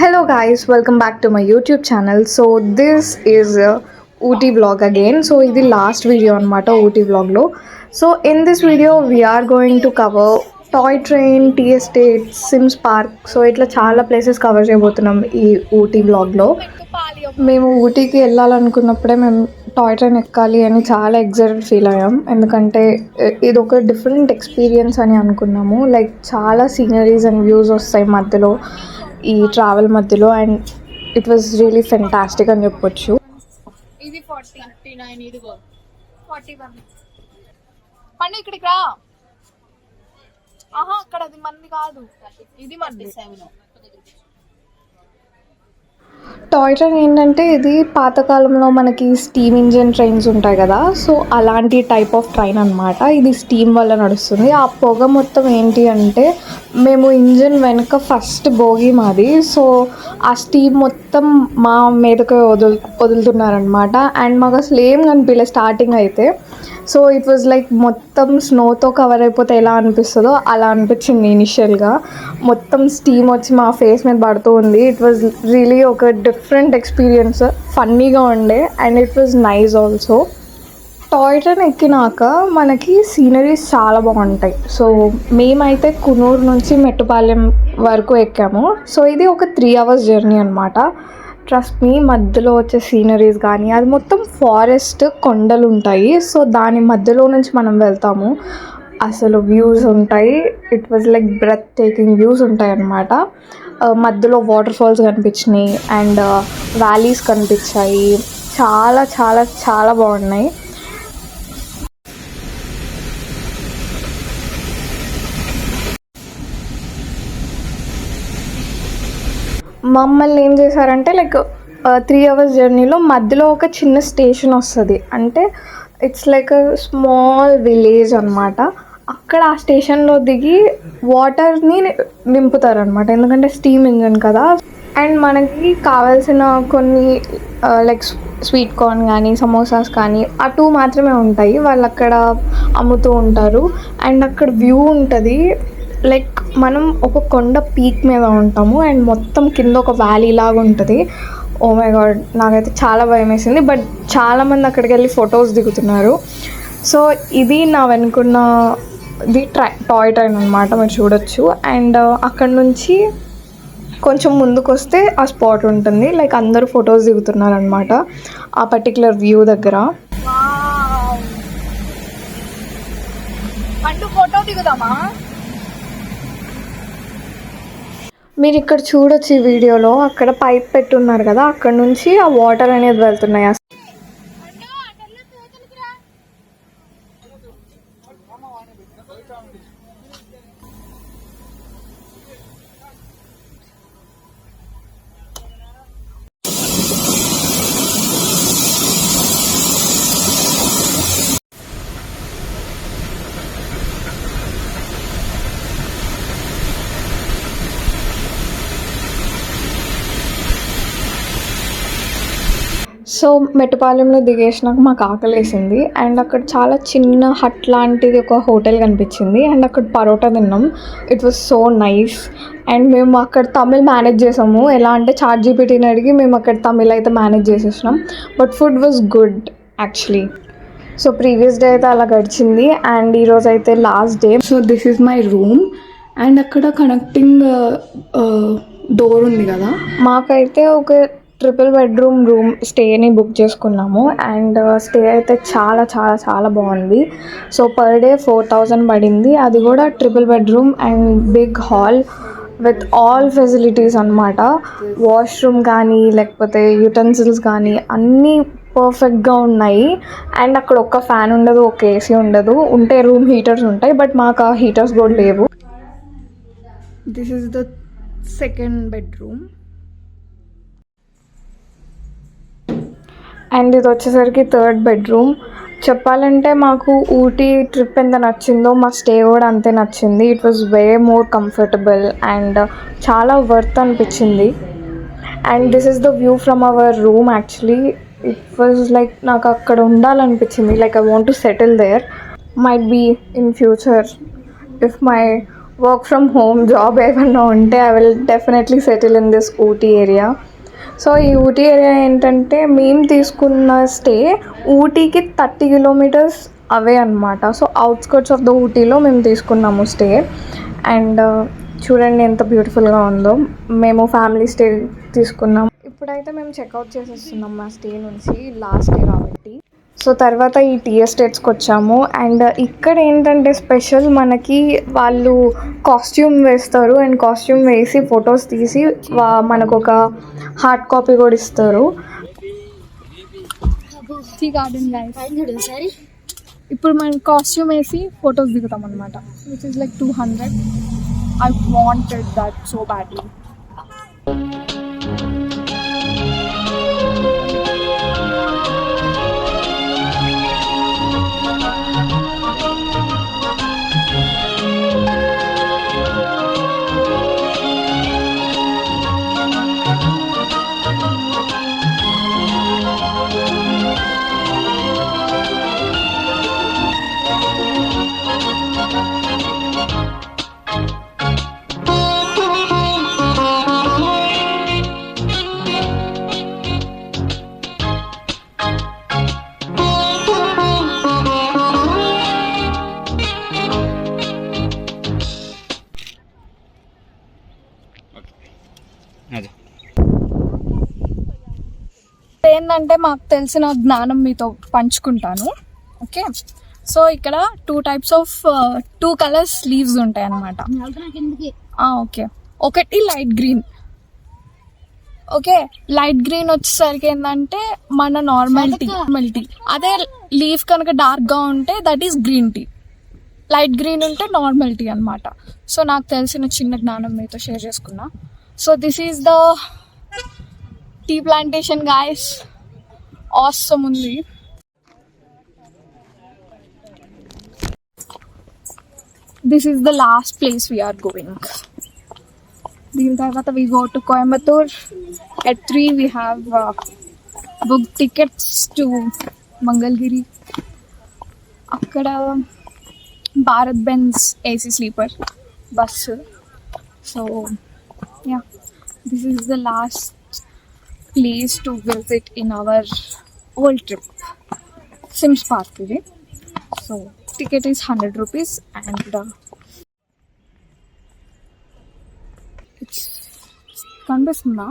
Hello guys, welcome back to my YouTube channel. So this is a Ooty vlog again. So ఇది last video అనమాట Ooty vlog లో. So in this video we are going to cover toy train, tea estate, Sims Park. So ఇట్లా చాలా places cover చేయబోతున్నాం ఈ ఊటీ వ్లాగ్లో. మేము ఊటీకి వెళ్ళాలనుకున్నప్పుడే మేము టాయ్ ట్రైన్ ఎక్కాలి అని చాలా ఎగ్జైటెడ్ ఫీల్ అయ్యాం. ఎందుకంటే ఇది ఒక డిఫరెంట్ ఎక్స్పీరియన్స్ అని అనుకున్నాము. లైక్ చాలా సీనరీస్ అండ్ వ్యూస్ వస్తాయి మధ్యలో, ఈ ట్రావెల్ మధ్యలో, and it was really fantastic అని చెప్పొచ్చు. ఇది 49 ఇదిగో 41 పండు ఇక్కడికి రా. ఆహా అక్కడ అది మంది కాదు, ఇది మంది 7. టాయ్ ట్రైన్ ఏంటంటే ఇది పాతకాలంలో మనకి స్టీమ్ ఇంజిన్ ట్రైన్స్ ఉంటాయి కదా, సో అలాంటి టైప్ ఆఫ్ ట్రైన్ అనమాట. ఇది స్టీమ్ వల్ల నడుస్తుంది. ఆ పొగ మొత్తం ఏంటి అంటే, మేము ఇంజిన్ వెనుక ఫస్ట్ బోగి మాది, సో ఆ స్టీమ్ మొత్తం మా మీదకి వదులుతున్నారనమాట. అండ్ మాకు అసలు ఏం కనిపించలేదు స్టార్టింగ్ అయితే. సో ఇట్ వాజ్ లైక్ మొత్తం స్నోతో కవర్ అయిపోతే ఎలా అనిపిస్తుందో అలా అనిపించింది ఇనిషియల్గా. మొత్తం స్టీమ్ వచ్చి మా ఫేస్ మీద పడుతూ ఉంది. ఇట్ వాజ్ రియలీ ఒక డిఫరెంట్ ఎక్స్పీరియన్స్. ఫన్నీగా ఉండే and it was nice also. Toy train ఎక్కినాక మనకి సీనరీస్ చాలా బాగుంటాయి. సో మేమైతే కునూరు నుంచి మెట్టుపాలెం వరకు ఎక్కాము. సో ఇది ఒక 3 hours జర్నీ అనమాట. ట్రస్ట్ మీ, మధ్యలో వచ్చే సీనరీస్ కానీ, అది మొత్తం ఫారెస్ట్, కొండలు ఉంటాయి. సో దాని మధ్యలో నుంచి మనం వెళ్తాము. అసలు వ్యూస్ ఉంటాయి. It was like breathtaking views ఉంటాయి అన్నమాట. మధ్యలో వాటర్ ఫాల్స్ కనిపించినాయి అండ్ వ్యాలీస్ కనిపించాయి. చాలా చాలా చాలా బాగున్నాయి. మమ్మల్ని ఏం చేశారంటే, లైక్ 3 hours జర్నీలో మధ్యలో ఒక చిన్న స్టేషన్ వస్తుంది. అంటే it's like a small village అనమాట. అక్కడ ఆ స్టేషన్లో దిగి వాటర్ని నింపుతారనమాట, ఎందుకంటే స్టీమ్ ఇంజన్ కదా. అండ్ మనకి కావాల్సిన కొన్ని లైక్ స్వీట్ కార్న్ కానీ, సమోసాస్ కానీ, అటు మాత్రమే ఉంటాయి. వాళ్ళు అక్కడ అమ్ముతూ ఉంటారు. అండ్ అక్కడ వ్యూ ఉంటుంది. లైక్ మనం ఒక కొండ పీక్ మీద ఉంటాము అండ్ మొత్తం కింద ఒక వ్యాలీ లాగా ఉంటుంది. ఓ మై గాడ్, నాకైతే చాలా భయం వేసింది. బట్ చాలామంది అక్కడికి వెళ్ళి ఫొటోస్ దిగుతున్నారు. సో ఇది నా వెనుకున్నది టాయ్ ట్రైన్ అనమాట, మీరు చూడొచ్చు. అండ్ అక్కడ నుంచి కొంచెం ముందుకు వస్తే ఆ స్పాట్ ఉంటుంది. లైక్ అందరూ ఫొటోస్ దిగుతున్నారు అనమాట ఆ పర్టికులర్ వ్యూ దగ్గర. ఫోటో దిగుదామా? మీరు ఇక్కడ చూడొచ్చు ఈ వీడియోలో, అక్కడ పైప్ పెట్టున్నారు కదా, అక్కడ నుంచి ఆ వాటర్ అనేది వెళ్తున్నాయి. సో మెట్టుపాలెంలో దిగేసినాక మాకు ఆకలేసింది. అండ్ అక్కడ చాలా చిన్న హట్ లాంటిది ఒక హోటల్ కనిపించింది. అండ్ అక్కడ పరోటా తిన్నాం. It was so nice. And మేము అక్కడ తమిళ్ మేనేజ్ చేసాము. ఎలా అంటే ChatGPTని అడిగి మేము అక్కడ తమిళ్ అయితే మేనేజ్ చేసేసినాం. But food was good actually. So previous day అయితే అలా గడిచింది. అండ్ ఈరోజు అయితే last day. So this is my room. And అక్కడ కనెక్టింగ్ డోర్ ఉంది కదా, మాకైతే ఒక 3 bedroom రూమ్ స్టేని బుక్ చేసుకున్నాము. అండ్ స్టే అయితే చాలా చాలా చాలా బాగుంది. సో పర్ డే 4000 పడింది. అది కూడా 3 bedroom and big hall with all facilities అనమాట. వాష్రూమ్ కానీ లేకపోతే యుటెన్సిల్స్ కానీ అన్నీ పర్ఫెక్ట్గా ఉన్నాయి. అండ్ అక్కడ ఒక్క ఫ్యాన్ ఉండదు, ఒక ఏసీ ఉండదు. ఉంటే రూమ్ హీటర్స్ ఉంటాయి, బట్ మాకు ఆ హీటర్స్ కూడా లేవు. This is the 2nd bedroom. And ఇది వచ్చేసరికి 3rd bedroom. చెప్పాలంటే మాకు ఊటీ ట్రిప్ ఎంత నచ్చిందో మా స్టే కూడా అంతే నచ్చింది. It was way more comfortable and చాలా వర్త్ అనిపించింది. And this is the view from our room. Actually it was like నాకు అక్కడ ఉండాలనిపించింది. Like I want to settle there. Might be in future if my work from home job ఏమన్నా ఉంటే I will definitely settle in this Ooty area. So ఈ Ooty area ఏంటంటే మేము తీసుకున్న stay ఊటీకి 30 kilometres అవే అనమాట. సో అవుట్స్కర్ట్స్ ఆఫ్ ద ఊటీలో మేము తీసుకున్నాము స్టే. అండ్ చూడండి ఎంత బ్యూటిఫుల్గా ఉందో. మేము ఫ్యామిలీ స్టే తీసుకున్నాం. ఇప్పుడైతే మేము చెక్అవుట్ చేసేస్తున్నాం మా స్టే నుంచి, లాస్ట్ డే కాబట్టి. సో తర్వాత ఈ టీ ఎస్టేట్స్కి వచ్చాము. అండ్ ఇక్కడ ఏంటంటే స్పెషల్ మనకి వాళ్ళు కాస్ట్యూమ్ వేస్తారు అండ్ కాస్ట్యూమ్ వేసి ఫొటోస్ తీసి మనకు ఒక హార్డ్ కాపీ కూడా ఇస్తారు. Tea garden guys. ఇప్పుడు మనం కాస్ట్యూమ్ వేసి ఫొటోస్ దిగుతాం అనమాట, which is like 200. I wanted that so badly. ఏంటంటే మాకు తెలిసిన జ్ఞానం మీతో పంచుకుంటాను. ఓకే, సో ఇక్కడ 2 types of 2 colors లీవ్స్ ఉంటాయి అన్నమాట. ఓకే, ఒకటి light green. Okay, light green వచ్చేసరికి ఏంటంటే మన నార్మల్ టీ. అదే లీఫ్ కనుక డార్క్గా ఉంటే that is green tea. Light green ఉంటే నార్మల్ టీ అనమాట. సో నాకు తెలిసిన చిన్న జ్ఞానం మీతో షేర్ చేసుకున్నా. So this is the tea plantation guys. Awesome ఉంది. This is the last place we are going. దీని తర్వాత we go to Coimbatore. At 3 we have booked tickets to Mangalagiri. అక్కడ Bharat Benz AC sleeper bus. So ya, this is the last place to visit in our whole trip. Sims Park idi. So ticket is 100 rupees and it's కనిపిస్తుందా?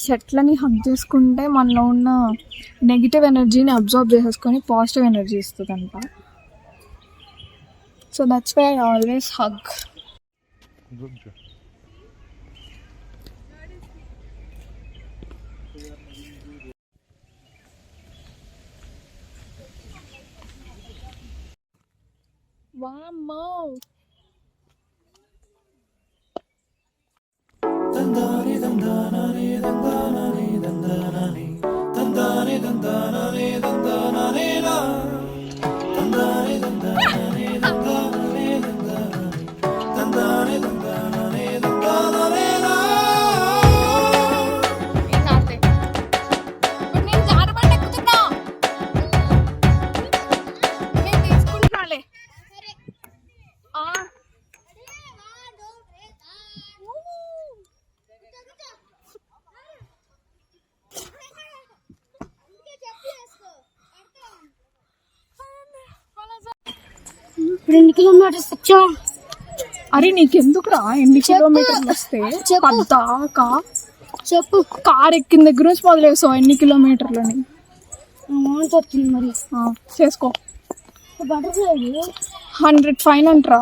చెట్లని hug చేసుకుంటే మనలో ఉన్న negative ఎనర్జీని observe చేసేసుకొని positive energy ఇస్తుందంట. So that's why I always hug. Wow. Dandani dandanani dandanani dandanani dandani dandanani dandanani na dandani dandanani dandanani dandanani dandanani dandanani na. ఏంటే ఇప్పుడు నేను జారబండ ఎక్కుతున్నా. నేను తీసుకుంటాలే. ఎన్ని కిలోమీటర్స్ వచ్చా? అరే నీకెందుకురా ఎన్ని కిలోమీటర్లు వస్తే పద్దాకా చెప్పు. కార్ ఎక్కిన దగ్గర నుంచి మొదలేసావు ఎన్ని కిలోమీటర్లని. వచ్చింది మరి చేసుకో. బటర్ఫ్లై 100 ఫైన్ అంటరా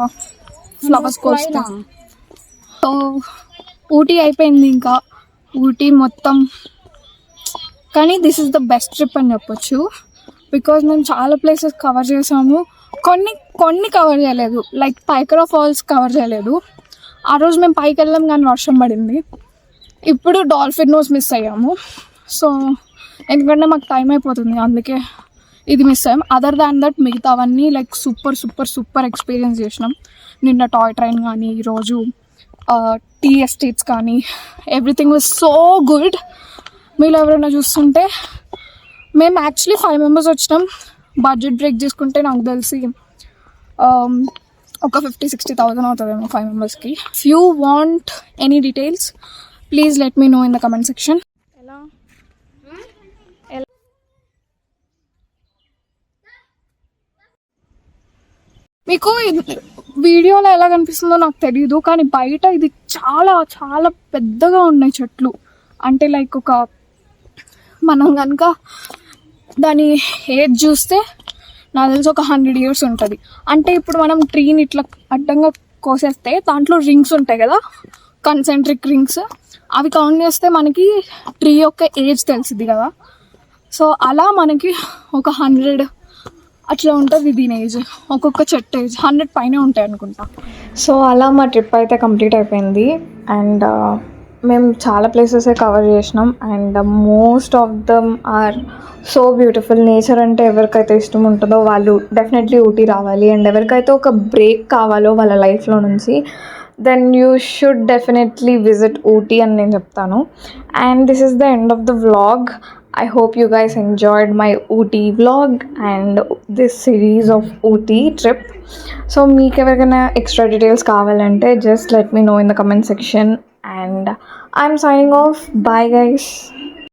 ఫ్లవర్స్ కోసం. సో ఊటీ అయిపోయింది ఇంకా. ఊటీ మొత్తం కానీ this is the best trip అని చెప్పొచ్చు. బికాజ్ మేము చాలా ప్లేసెస్ కవర్ చేసాము. కొన్ని కవర్ చేయలేదు. లైక్ పైకరా ఫాల్స్ కవర్ చేయలేదు. ఆ రోజు మేము పైకి వెళ్ళాం కానీ వర్షం పడింది. ఇప్పుడు డాల్ఫిన్ నోస్ మిస్ అయ్యాము. సో ఎందుకంటే మాకు టైం అయిపోతుంది, అందుకే ఇది మిస్ అయ్యాం. అదర్ దాన్ దట్ మిగతావన్నీ like super super super experience చేసినాం. నిన్న టాయ్ ట్రైన్ కానీ, ఈరోజు టీ ఎస్టేట్స్ కానీ, ఎవ్రీథింగ్ వాజ్ సో గుడ్. మీరు ఎవరైనా చూస్తుంటే మేము యాక్చువల్లీ 5 మెంబర్స్ వచ్చినాం. బడ్జెట్ బ్రేక్ చేసుకుంటే నాకు తెలిసి ఒక 50,000-60,000 అవుతుందేమో 5 మెంబర్స్కి. If you want any details please let me know in the comment section. ఎలా మీకు వీడియోలో ఎలా కనిపిస్తుందో నాకు తెలియదు, కానీ బయట ఇది చాలా చాలా పెద్దగా ఉన్నాయి చెట్లు. అంటే లైక్ ఒక మనం కనుక దాని ఏజ్ చూస్తే నాకు తెలిసి ఒక 100 years ఉంటుంది. అంటే ఇప్పుడు మనం ట్రీని ఇట్లా అడ్డంగా కోసేస్తే దాంట్లో రింగ్స్ ఉంటాయి కదా, కన్సెంట్రిక్ రింగ్స్, అవి కౌంట్ చేస్తే మనకి ట్రీ యొక్క ఏజ్ తెలిసింది కదా. సో అలా మనకి ఒక 100 అట్లా ఉంటుంది దీని ఏజ్. ఒక్కొక్క చెట్టు ఏజ్ 100 పైనే ఉంటాయి అనుకుంటా. సో అలా మా ట్రిప్ అయితే కంప్లీట్ అయిపోయింది. అండ్ మేము చాలా ప్లేసెసే కవర్ చేసినాం. And most of them are so beautiful. Nature అంటే ఎవరికైతే ఇష్టం ఉంటుందో వాళ్ళు డెఫినెట్లీ ఊటీ రావాలి. అండ్ ఎవరికైతే ఒక బ్రేక్ కావాలో వాళ్ళ లైఫ్లో నుంచి, then you should definitely visit Ooty అని నేను చెప్తాను. And this is the end of the vlog. I hope you guys enjoyed my Ooty vlog and this series of Ooty trip. So meek everagana extra details kavalante just let me know in the comment section, and I'm signing off. Bye guys.